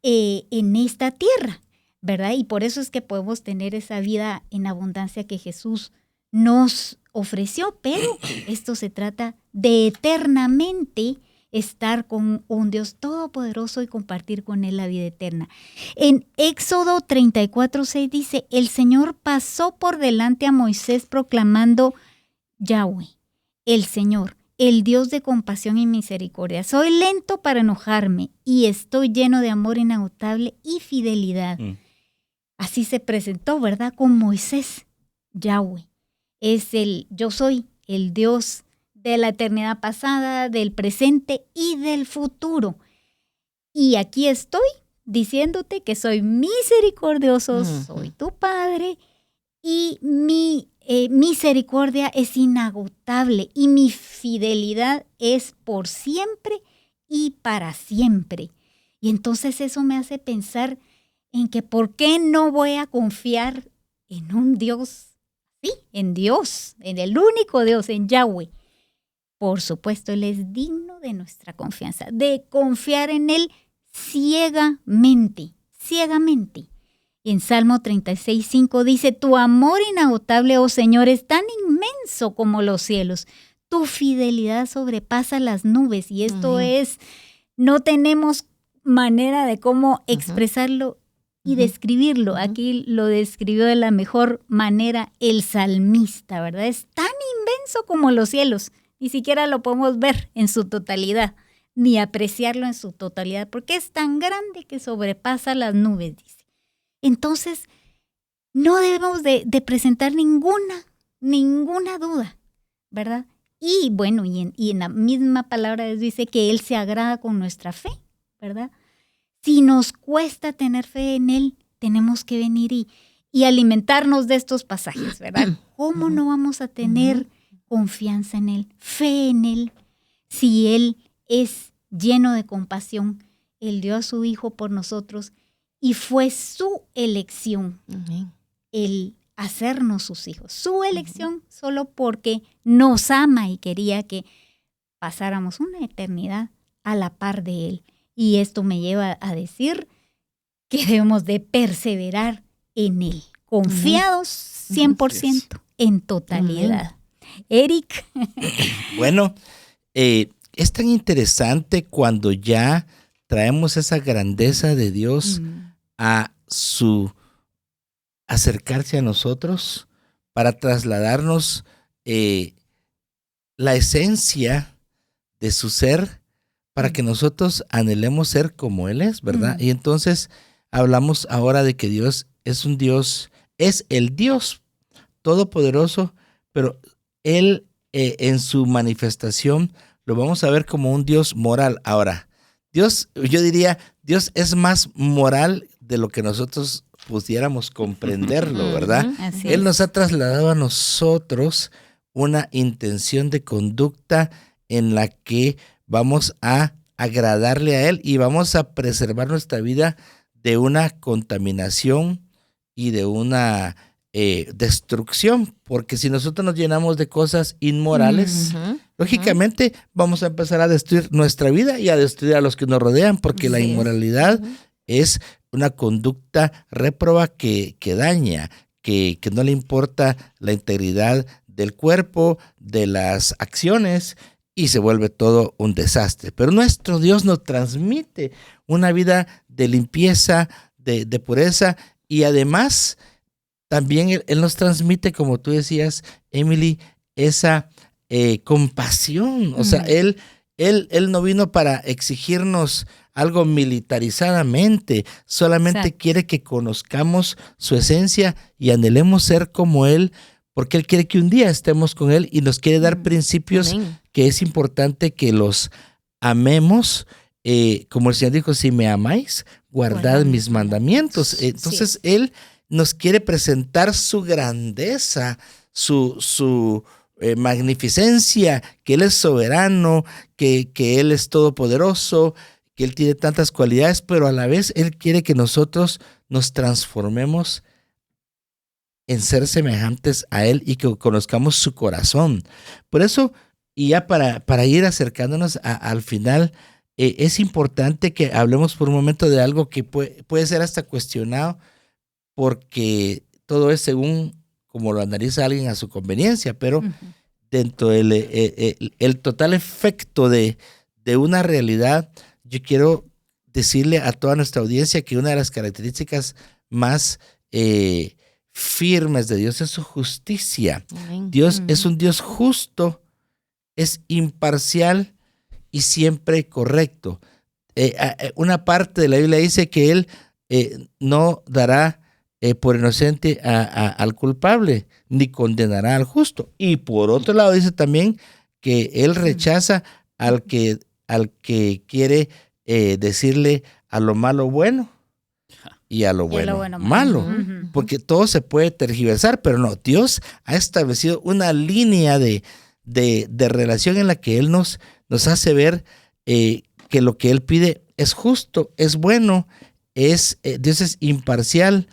en esta tierra, ¿verdad? Y por eso es que podemos tener esa vida en abundancia que Jesús nos ofreció, pero esto se trata de eternamente estar con un Dios todopoderoso y compartir con Él la vida eterna. En Éxodo 34:6 dice, el Señor pasó por delante a Moisés proclamando, Yahweh, el Señor, el Dios de compasión y misericordia. Soy lento para enojarme y estoy lleno de amor inagotable y fidelidad. Así se presentó, ¿verdad? Con Moisés. Yahweh es yo soy el Dios de la eternidad pasada, del presente y del futuro. Y aquí estoy diciéndote que soy misericordioso, soy tu Padre, y mi misericordia es inagotable y mi fidelidad es por siempre y para siempre. Y entonces eso me hace pensar en que ¿por qué no voy a confiar en un Dios? Sí, en Dios, en el único Dios, en Yahweh. Por supuesto, Él es digno de nuestra confianza, de confiar en Él ciegamente. Y en Salmo 36:5 dice, tu amor inagotable, oh Señor, es tan inmenso como los cielos. Tu fidelidad sobrepasa las nubes. Y esto no tenemos manera de cómo expresarlo y describirlo. Aquí lo describió de la mejor manera el salmista, ¿verdad? Es tan inmenso como los cielos. Ni siquiera lo podemos ver en su totalidad, ni apreciarlo en su totalidad, porque es tan grande que sobrepasa las nubes, dice. Entonces, no debemos de presentar ninguna duda, ¿verdad? Y bueno, y en la misma palabra de Dios dice que Él se agrada con nuestra fe, ¿verdad? Si nos cuesta tener fe en Él, tenemos que venir y alimentarnos de estos pasajes, ¿verdad? ¿Cómo no vamos a tener confianza en Él, fe en Él, si Él es lleno de compasión? Él dio a su Hijo por nosotros y fue su elección el hacernos sus hijos. Su elección solo porque nos ama y quería que pasáramos una eternidad a la par de Él. Y esto me lleva a decir que debemos de perseverar en Él, confiados 100% en totalidad. Eric. Bueno, es tan interesante cuando ya traemos esa grandeza de Dios a su acercarse a nosotros para trasladarnos la esencia de su ser para que nosotros anhelemos ser como Él es, ¿verdad? Y entonces hablamos ahora de que Dios es un Dios, es el Dios todopoderoso, pero Él en su manifestación lo vamos a ver como un Dios moral. Ahora, Dios, yo diría, Dios es más moral de lo que nosotros pudiéramos comprenderlo, ¿verdad? Él nos ha trasladado a nosotros una intención de conducta en la que vamos a agradarle a Él y vamos a preservar nuestra vida de una contaminación y de una destrucción, porque si nosotros nos llenamos de cosas inmorales, lógicamente vamos a empezar a destruir nuestra vida y a destruir a los que nos rodean, porque la inmoralidad es una conducta réproba que daña, que no le importa la integridad del cuerpo, de las acciones, y se vuelve todo un desastre. Pero nuestro Dios nos transmite una vida de limpieza, de pureza, y además también Él nos transmite, como tú decías, Emily, esa compasión. O sea, Él no vino para exigirnos algo militarizadamente, solamente quiere que conozcamos su esencia y anhelemos ser como Él, porque Él quiere que un día estemos con Él y nos quiere dar principios que es importante que los amemos. Como el Señor dijo, si me amáis, guardad mis mandamientos. Entonces Él nos quiere presentar su grandeza, su magnificencia, que Él es soberano, que Él es todopoderoso, que Él tiene tantas cualidades, pero a la vez Él quiere que nosotros nos transformemos en ser semejantes a Él y que conozcamos su corazón. Por eso, y ya para ir acercándonos al final, es importante que hablemos por un momento de algo que puede ser hasta cuestionado, porque todo es según como lo analiza alguien a su conveniencia, pero dentro del el total efecto de una realidad, yo quiero decirle a toda nuestra audiencia que una de las características más firmes de Dios es su justicia. Dios es un Dios justo, es imparcial y siempre correcto. Una parte de la Biblia dice que Él no dará por inocente al culpable, ni condenará al justo. Y por otro lado dice también que Él rechaza al que quiere decirle a lo malo bueno y a lo bueno malo, porque todo se puede tergiversar, pero no, Dios ha establecido una línea de relación en la que Él nos hace ver que lo que Él pide es justo, es bueno, Dios es imparcial.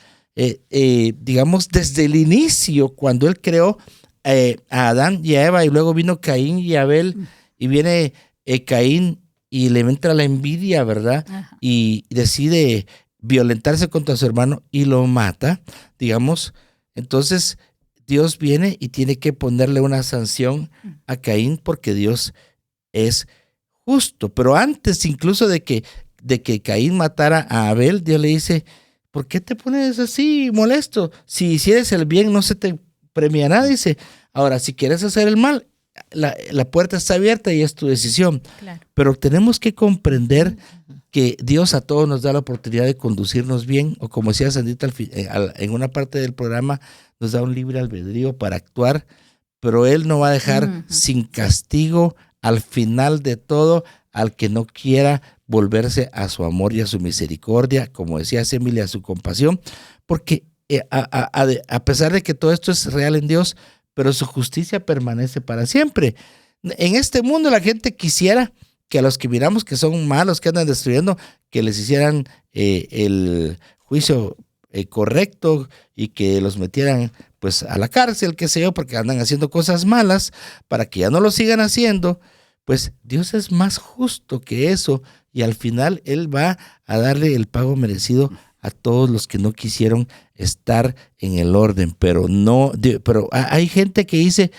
Digamos, desde el inicio, cuando Él creó a Adán y a Eva, y luego vino Caín y Abel, y viene Caín y le entra la envidia, ¿verdad? Y decide violentarse contra su hermano y lo mata, digamos. Entonces Dios viene y tiene que ponerle una sanción a Caín porque Dios es justo. Pero antes incluso de que Caín matara a Abel, Dios le dice: ¿por qué te pones así molesto? Si hicieres el bien no se te premiará, dice. Ahora, si quieres hacer el mal, la puerta está abierta y es tu decisión. Claro. Pero tenemos que comprender que Dios a todos nos da la oportunidad de conducirnos bien, o como decía Sandrita en una parte del programa, nos da un libre albedrío para actuar, pero Él no va a dejar sin castigo al final de todo al que no quiera volverse a su amor y a su misericordia, como decía Emilia, a su compasión, porque a pesar de que todo esto es real en Dios, pero su justicia permanece para siempre. En este mundo la gente quisiera que a los que miramos que son malos, que andan destruyendo, que les hicieran el juicio correcto y que los metieran pues a la cárcel, qué sé yo, porque andan haciendo cosas malas, para que ya no lo sigan haciendo. Pues Dios es más justo que eso, y al final Él va a darle el pago merecido a todos los que no quisieron estar en el orden. Pero hay gente que dice,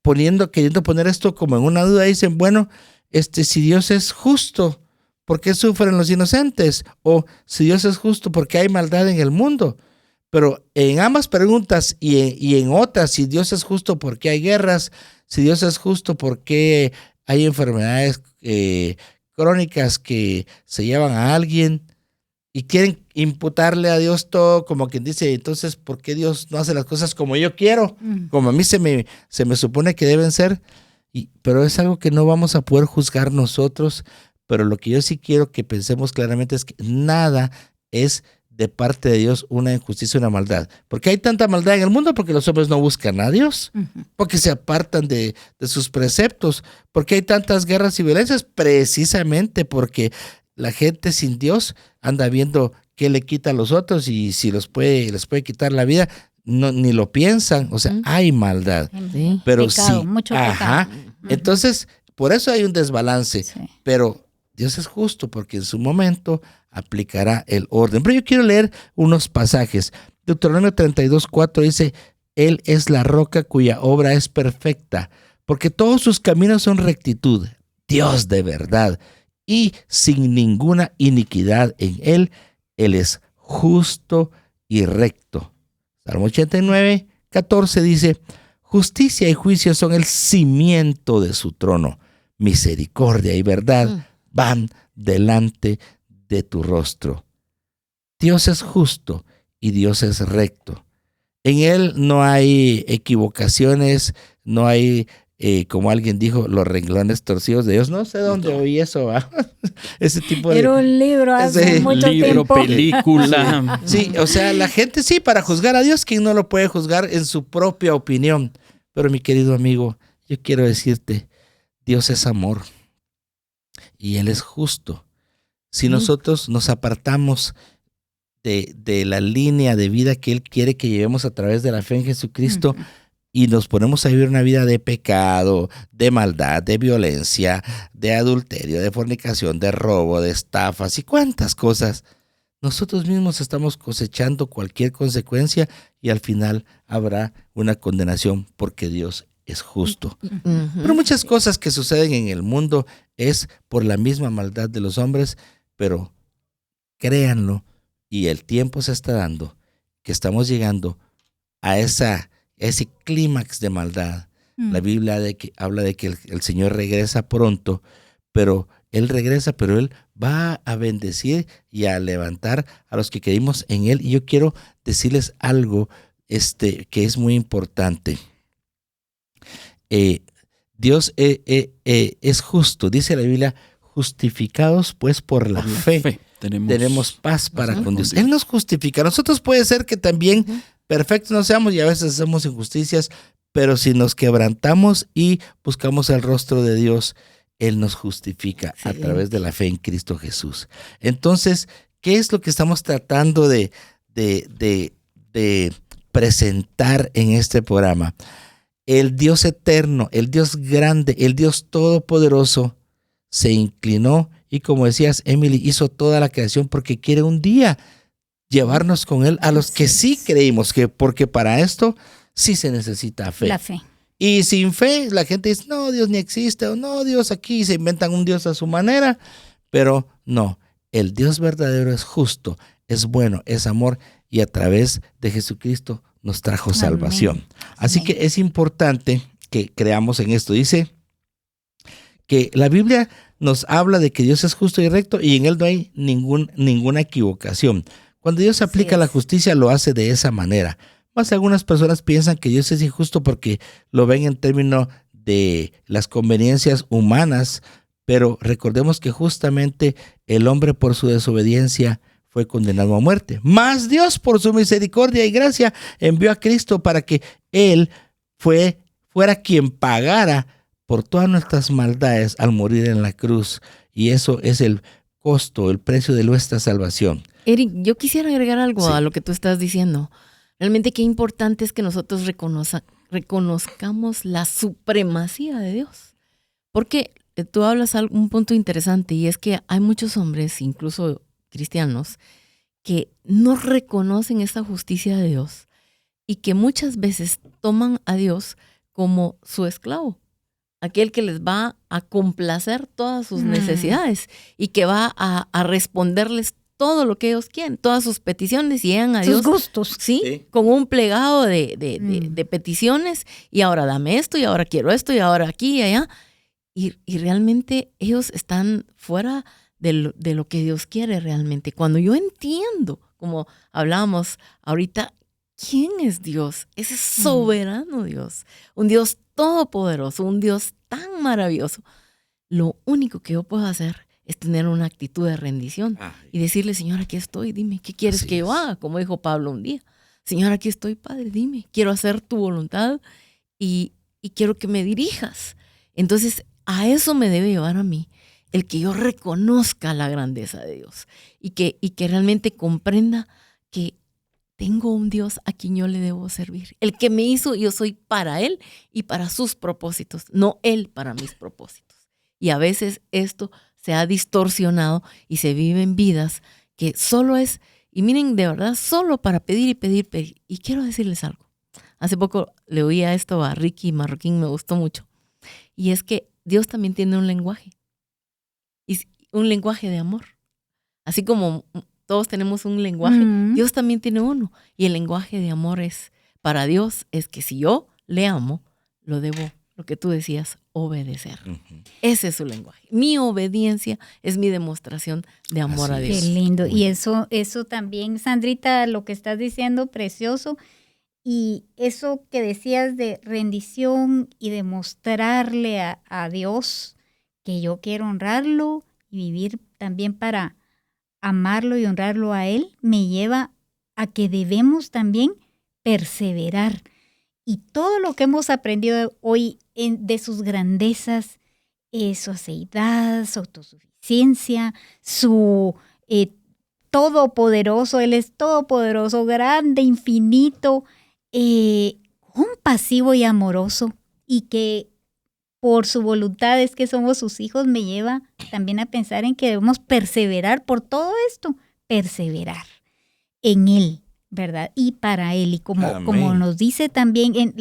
queriendo poner esto como en una duda, dicen, bueno, si Dios es justo, ¿por qué sufren los inocentes? O si Dios es justo, ¿por qué hay maldad en el mundo? Pero en ambas preguntas y en otras, si Dios es justo, ¿por qué hay guerras? Si Dios es justo, ¿por qué hay enfermedades crónicas que se llevan a alguien? Y quieren imputarle a Dios todo, como quien dice, entonces, ¿por qué Dios no hace las cosas como yo quiero? Como a mí se me supone que deben ser. Pero es algo que no vamos a poder juzgar nosotros. Pero lo que yo sí quiero que pensemos claramente es que nada es de parte de Dios una injusticia, una maldad. ¿Por qué hay tanta maldad en el mundo? Porque los hombres no buscan a Dios, porque se apartan de sus preceptos. ¿Por qué hay tantas guerras y violencias? Precisamente porque la gente sin Dios anda viendo qué le quita a los otros, y si les puede quitar la vida, no, ni lo piensan. O sea, hay maldad. Sí. Pero pecado, sí, mucho pecado. Entonces, por eso hay un desbalance. Sí. Pero Dios es justo porque en su momento aplicará el orden. Pero yo quiero leer unos pasajes. Deuteronomio 32:4 dice: Él es la roca cuya obra es perfecta, porque todos sus caminos son rectitud, Dios de verdad, y sin ninguna iniquidad en él. Él es justo y recto. Salmo 89, 14 dice: justicia y juicio son el cimiento de su trono. Misericordia y verdad van delante de tu rostro. Dios es justo y Dios es recto. En él no hay equivocaciones, no hay, como alguien dijo, los renglones torcidos de Dios. No sé dónde oí eso, ¿va? Ese tipo de... Era un libro hace mucho tiempo. Película. Sí, o sea, la gente sí, para juzgar a Dios, ¿quién no lo puede juzgar en su propia opinión? Pero mi querido amigo, yo quiero decirte, Dios es amor y Él es justo. Si nosotros nos apartamos de la línea de vida que Él quiere que llevemos a través de la fe en Jesucristo y nos ponemos a vivir una vida de pecado, de maldad, de violencia, de adulterio, de fornicación, de robo, de estafas y cuántas cosas, nosotros mismos estamos cosechando cualquier consecuencia y al final habrá una condenación porque Dios es justo. Pero muchas cosas que suceden en el mundo es por la misma maldad de los hombres, pero créanlo, y el tiempo se está dando, que estamos llegando a ese clímax de maldad. La Biblia habla de que el Señor regresa pronto, pero Él regresa, pero Él va a bendecir y a levantar a los que creímos en Él. Y yo quiero decirles algo que es muy importante. Dios es justo, dice la Biblia, justificados pues por la fe. Tenemos paz para con Dios. Él nos justifica. Nosotros puede ser que también perfectos no seamos y a veces hacemos injusticias, pero si nos quebrantamos y buscamos el rostro de Dios, Él nos justifica a través de la fe en Cristo Jesús. Entonces, ¿qué es lo que estamos tratando de presentar en este programa? El Dios eterno, el Dios grande, el Dios todopoderoso se inclinó y, como decías, Emily, hizo toda la creación porque quiere un día llevarnos con Él a los que sí creímos, porque para esto sí se necesita fe. La fe. Y sin fe la gente dice, no, Dios ni existe, o no, Dios aquí, se inventan un Dios a su manera, pero no, el Dios verdadero es justo, es bueno, es amor y a través de Jesucristo nos trajo salvación. Así que es importante que creamos en esto. Dice que la Biblia nos habla de que Dios es justo y recto y en Él no hay ninguna equivocación. Cuando Dios aplica la justicia lo hace de esa manera. Más algunas personas piensan que Dios es injusto porque lo ven en términos de las conveniencias humanas, pero recordemos que justamente el hombre por su desobediencia fue condenado a muerte. Mas Dios por su misericordia y gracia envió a Cristo para que Él fuera quien pagara por todas nuestras maldades al morir en la cruz. Y eso es el costo, el precio de nuestra salvación. Eric, yo quisiera agregar algo a lo que tú estás diciendo. Realmente qué importante es que nosotros reconozcamos la supremacía de Dios. Porque tú hablas un punto interesante y es que hay muchos hombres, incluso cristianos, que no reconocen esta justicia de Dios y que muchas veces toman a Dios como su esclavo, aquel que les va a complacer todas sus necesidades y que va a responderles todo lo que ellos quieren, todas sus peticiones, y llegan a Dios. Sus gustos. ¿Sí? Con un plegado de peticiones, y ahora dame esto, y ahora quiero esto, y ahora aquí y allá. Y realmente ellos están fuera de lo que Dios quiere realmente. Cuando yo entiendo, como hablábamos ahorita, ¿quién es Dios? Ese soberano Dios, un Dios todopoderoso, un Dios tan maravilloso. Lo único que yo puedo hacer es tener una actitud de rendición y decirle, Señor, aquí estoy, dime, ¿qué quieres que yo haga? Como dijo Pablo un día, Señor, aquí estoy, Padre, dime, quiero hacer tu voluntad y quiero que me dirijas. Entonces, a eso me debe llevar a mí, el que yo reconozca la grandeza de Dios y que realmente comprenda que tengo un Dios a quien yo le debo servir. El que me hizo, yo soy para Él y para sus propósitos, no Él para mis propósitos. Y a veces esto se ha distorsionado y se viven vidas que solo es, y miren, de verdad, solo para pedir y pedir, pedir. Y quiero decirles algo. Hace poco le oía esto a Ricky Marroquín, me gustó mucho. Y es que Dios también tiene un lenguaje. Y un lenguaje de amor. Así como todos tenemos un lenguaje, Dios también tiene uno. Y el lenguaje de amor para Dios es que si yo le amo, lo debo, lo que tú decías, obedecer. Ese es su lenguaje. Mi obediencia es mi demostración de amor a Dios. Qué lindo. Y eso también, Sandrita, lo que estás diciendo, precioso. Y eso que decías de rendición y demostrarle a Dios que yo quiero honrarlo y vivir también para amarlo y honrarlo a Él, me lleva a que debemos también perseverar. Y todo lo que hemos aprendido hoy de sus grandezas, su aceidad, su autosuficiencia, su todopoderoso, Él es todopoderoso, grande, infinito, compasivo y amoroso, y que por su voluntad es que somos sus hijos, me lleva también a pensar en que debemos perseverar por todo esto, perseverar en Él, ¿verdad? Y para Él, y como nos dice también,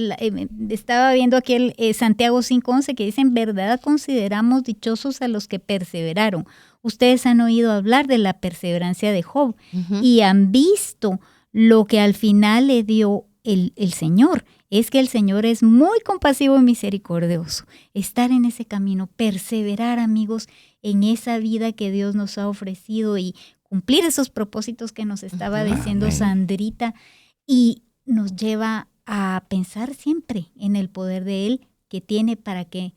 estaba viendo aquí el Santiago 5:11, que dice, en verdad consideramos dichosos a los que perseveraron. Ustedes han oído hablar de la perseverancia de Job y han visto lo que al final le dio el Señor. Es que el Señor es muy compasivo y misericordioso. Estar en ese camino, perseverar, amigos, en esa vida que Dios nos ha ofrecido y cumplir esos propósitos que nos estaba diciendo Sandrita, y nos lleva a pensar siempre en el poder de Él que tiene para que,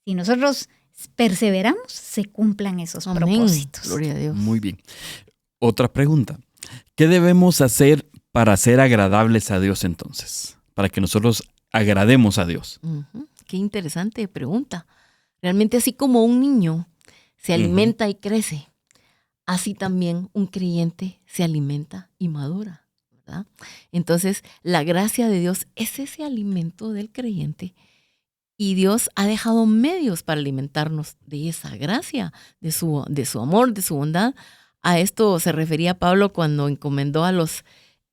si nosotros perseveramos, se cumplan esos propósitos. Gloria a Dios. Muy bien. Otra pregunta. ¿Qué debemos hacer para ser agradables a Dios entonces? Para que nosotros agrademos a Dios. Qué interesante pregunta. Realmente, así como un niño se alimenta y crece, así también un creyente se alimenta y madura, ¿verdad? Entonces, la gracia de Dios es ese alimento del creyente, y Dios ha dejado medios para alimentarnos de esa gracia, de su amor, de su bondad. A esto se refería Pablo cuando encomendó a los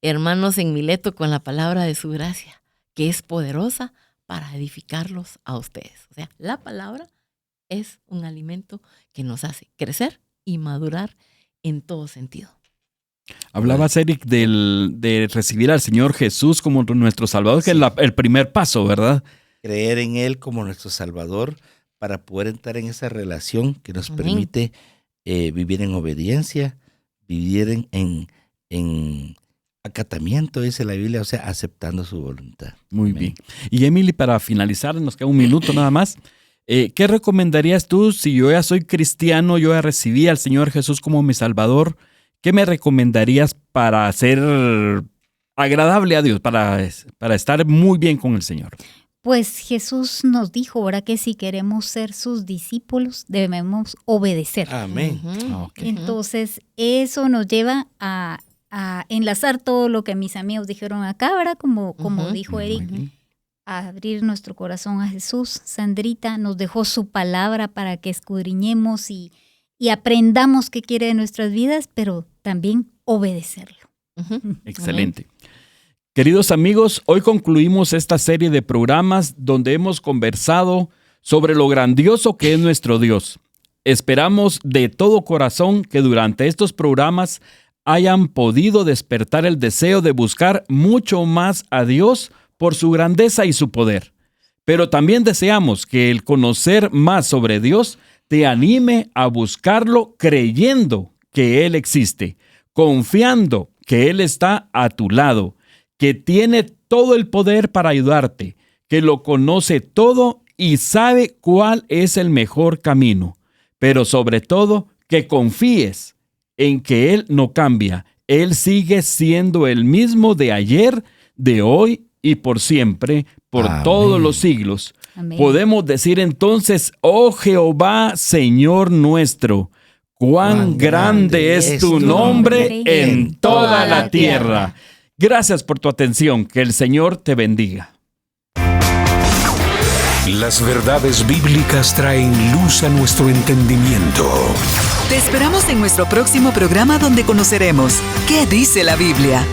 hermanos en Mileto con la palabra de su gracia, que es poderosa para edificarlos a ustedes. O sea, la palabra es un alimento que nos hace crecer y madurar en todo sentido. Hablabas, Eric, de recibir al Señor Jesús como nuestro Salvador, que es el primer paso, ¿verdad? Creer en Él como nuestro Salvador para poder entrar en esa relación que nos permite vivir en obediencia, vivir en acatamiento, dice la Biblia, o sea, aceptando su voluntad. Muy bien. Y Emily, para finalizar, nos queda un minuto nada más. ¿Qué recomendarías tú si yo ya soy cristiano, yo ya recibí al Señor Jesús como mi Salvador? ¿Qué me recomendarías para ser agradable a Dios, para estar muy bien con el Señor? Pues Jesús nos dijo ahora que si queremos ser sus discípulos, debemos obedecer. Amén. Entonces, eso nos lleva a enlazar todo lo que mis amigos dijeron acá, ¿verdad? Como dijo Eric, a abrir nuestro corazón a Jesús. Sandrita nos dejó su palabra para que escudriñemos y aprendamos qué quiere de nuestras vidas, pero también obedecerlo. Excelente. Queridos amigos, hoy concluimos esta serie de programas donde hemos conversado sobre lo grandioso que es nuestro Dios. Esperamos de todo corazón que durante estos programas hayan podido despertar el deseo de buscar mucho más a Dios por su grandeza y su poder. Pero también deseamos que el conocer más sobre Dios te anime a buscarlo creyendo que Él existe, confiando que Él está a tu lado, que tiene todo el poder para ayudarte, que lo conoce todo y sabe cuál es el mejor camino. Pero sobre todo, que confíes en que Él no cambia. Él sigue siendo el mismo de ayer, de hoy y por siempre, por todos los siglos. Amén. Podemos decir entonces, oh Jehová, Señor nuestro, cuán grande es tu nombre en toda la tierra. Gracias por tu atención. Que el Señor te bendiga. Las verdades bíblicas traen luz a nuestro entendimiento. Te esperamos en nuestro próximo programa donde conoceremos ¿Qué dice la Biblia?